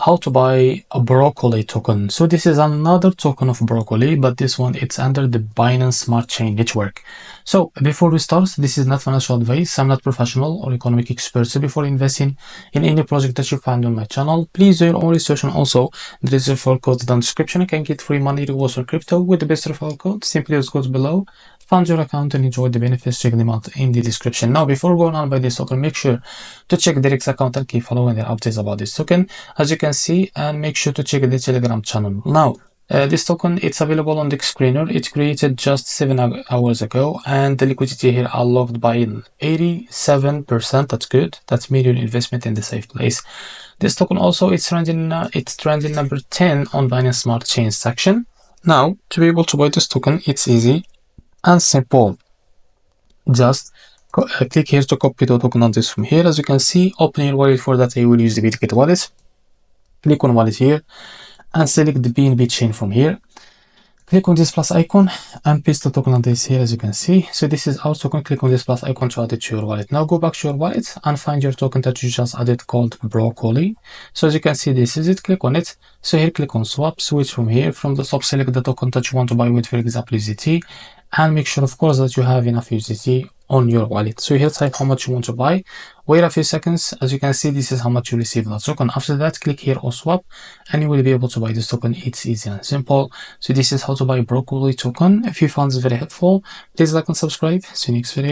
how to buy a broccoli token. So this is another token of broccoli, but this one it's under the Binance Smart Chain network. So before we start, this is not financial advice. I'm not professional or economic expert. So before investing in any project that you find on my channel, please do your own research. And also there is a referral code down in the description. You can get free money rewards on crypto with the best referral code. Simply use codes below, fund your account and enjoy the benefits. Check them out in the description. Now before going on by this token, make sure to check the REFERRAL account and keep following their updates about this token, as you can see, and make sure to check the Telegram channel. Now this token, it's available on the screener. It's created just 7 hours ago, and the liquidity here unlocked by 87%. That's good. That's medium investment in the safe place. This token also, it's trending number 10 on Binance Smart Chain section. Now to be able to buy this token, it's easy and simple. Just click here to copy the token on this from here. As you can see, open your wallet. For that I will use the BitGet wallet. Click on wallet here and select the BNB chain from here. Click on this plus icon and paste the token on this here. As you can see, so this is our token. Click on this plus icon to add it to your wallet. Now go back to your wallet and find your token that you just added called broccoli. So as you can see, this is it. Click on it. So here click on swap, switch from here. From the swap, select the token that you want to buy with, for example USDT, and make sure of course that you have enough USDT on your wallet. So here type how much you want to buy, wait a few seconds. As you can see, this is how much you receive that token. After that, click here on swap and you will be able to buy this token. It's easy and simple. So this is how to buy broccoli token. If you found this very helpful, please like and subscribe. See you next video.